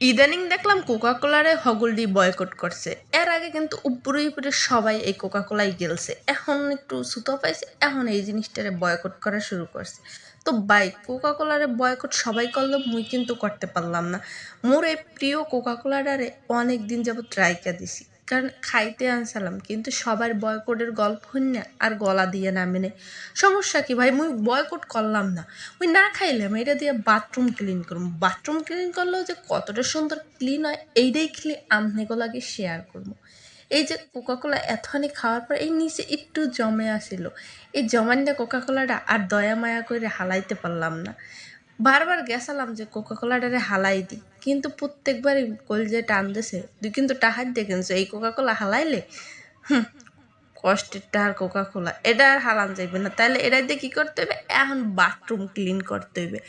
ইদানিং দেখলাম Coca কোলারে হগলডি boycott করছে। এর আগে কিন্তু উপরে উপরে সবাই এই কোকা কোলাই গেলছে, এখন একটু সুতো পাইছে, এখন এই জিনিসটারে বয়কট করা শুরু করছে। তো বাই কোকা কোলারে বয়কট সবাই করলো, মুই কিন্তু করতে পারলাম না। মোর এই প্রিয় কোকা কোলাটারে অনেক দিন যাবত ট্রাইকা দিছি, কারণ খাইতে আনছিলাম, কিন্তু সবার বয়কটের গল্প হইনা আর গলা দিয়ে নামে নেই। সমস্যা কি ভাই, মুই বয়কট করলাম না, মুই না খাইলাম, এটা দিয়ে বাথরুম ক্লিন করবো। বাথরুম ক্লিন করলেও যে কতটা সুন্দর ক্লিন হয় এইটাই খেলে আমনেগুলাকে শেয়ার করবো। এই যে কোকাকোলা এতখানি খাওয়ার পর এই নিচে একটু জমে আসিল, এই জমানটা কোকাকোলাটা আর দয়া মায়া করে হালাইতে পারলাম না। বারবার গেছালাম যে কোকাকোলাটারে হালাই দিই, কিন্তু প্রত্যেকবারই কলজে টান দিছে। তুই কিন্তু টাহার দেখেছ এই কোকাকোলা হালাইলে কষ্টের টার কোকা কোলা এটা আর হালান যাইবে না। তাহলে এটা দিয়ে কী করতে হবে, এখন বাথরুম ক্লিন করতে হইবে।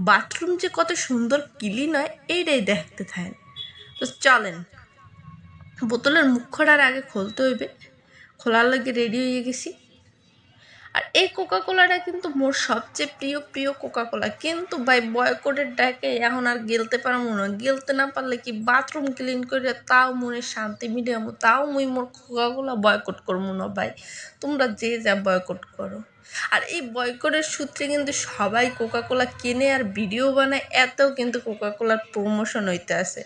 বাথরুম যে কত সুন্দর ক্লিন হয় এইটাই দেখতে থাকেন। তো চলেন, বোতলের মুখটার আগে খুলতে হইবে। খোলার লাগে রেডি হয়ে গেছি। আর এই কোকা কোলাটা কিন্তু মোর সবচেয়ে প্রিয় প্রিয় কোকা কোলা, কিন্তু ভাই বয়কটের ডাকে এখন আর গেলতে পারবো না। গেলতে না পারলে কি বাথরুম ক্লিন করে তাও মনে শান্তি মিডিয়ামো, তাও মুই মোর কোকা কোলা বয়কট করবো না ভাই। তোমরা যে যা বয়কট করো। আর এই বয়কটের সূত্রে কিন্তু সবাই কোকা কোলা কেনে আর ভিডিও বানায়, এতেও কিন্তু কোকা কোলার প্রমোশন হইতে আছে।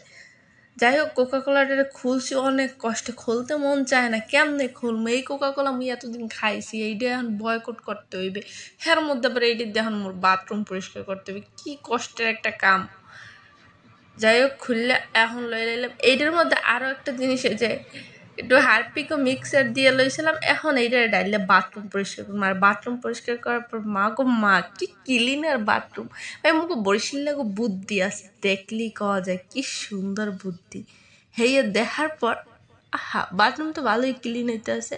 যাই হোক, কোকা কোলাটা খুলছি অনেক কষ্টে, খুলতে মন চায় না, কেমনে খুলবো? এই কোকা কোলা মুই এতদিন খাইছি, এইটা এখন বয়কট করতে হইবে। হ্যার মধ্যে আবার এইটা এখন মোর বাথরুম পরিষ্কার করতে হবে, কি কষ্টের একটা কাম। যাই হোক, খুললে এখন লই লাইলাম। এইটার মধ্যে আরও একটা জিনিস যে একটু হারপিকও মিক্সার দিয়ে লইছিলাম, এখন এইটা ডাইলে বাথরুম পরিষ্কার করবো। আর বাথরুম পরিষ্কার করার পর মা গো মা, কি ক্লিনার বাথরুম! ভাই মুখে বরিশালে বুদ্ধি আছে, দেখলেই কওয়া যায় কি সুন্দর বুদ্ধি। হেয়ে দেখার পর আহা, বাথরুম তো ভালোই ক্লিন হইতে আছে।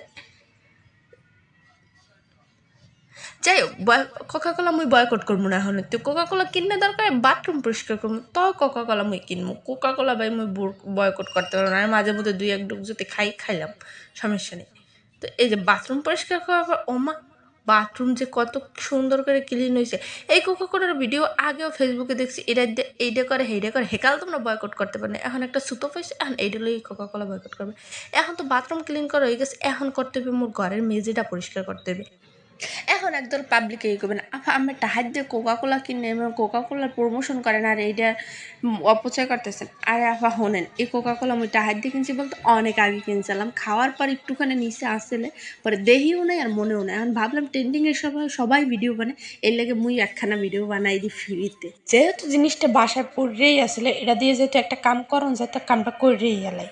যাই হোক, কোকা কোলা মুই বয়কট করবো না। এখন তো কোকা কোলা কিনে দরকার, বাথরুম পরিষ্কার করবো, তো কোকা কোলা মুই কিনবো। কোকা কোলা ভাই মুই বয়কট করতে পারবো না। আর মাঝে মধ্যে দুই এক ডুব যদি খাইলাম, সমস্যা নেই। তো এই যে বাথরুম পরিষ্কার করার পর ওমা, বাথরুম যে কত সুন্দর করে ক্লিন হয়েছে। এই কোকা কোলার ভিডিও আগেও ফেসবুকে দেখছি, এইটা করে হেইটা করে, হেকাল তোমরা বয়কট করতে পারে না। এখন একটা সুতো পাইছে, এখন এইটা লই কোকা কোলা বয়কট করবে। এখন তো বাথরুম ক্লিন করা হয়ে গেছে, এখন করতে হবে মোর ঘরের মেঝেটা পরিষ্কার করতে হবে। এখন একদল পাবলিক এই করবেন, আমি টাহার দিয়ে কোকা কোলা কিনে কোকা কোলার প্রমোশন করেন আর এইটা অপচয় করতেছেন। আরে আপা শোনেন, এই কোকা কোলা আমি টাহার দিয়ে কিনছি বলতে অনেক আগে কিনছিলাম, খাওয়ার পর একটুখানি নিচে আসলে পরে দেহিও নেই আর মনেও নেই। এখন ভাবলাম ট্রেন্ডিংয়ের সবাই ভিডিও বানায়, এর লাগে মুই একখানা ভিডিও বানাই দিই ফ্রিতে। যেহেতু জিনিসটা বাসায় পড়েই আসলে, এটা দিয়ে যেহেতু একটা কাম করন, যাতে কামটা করেই এলাই।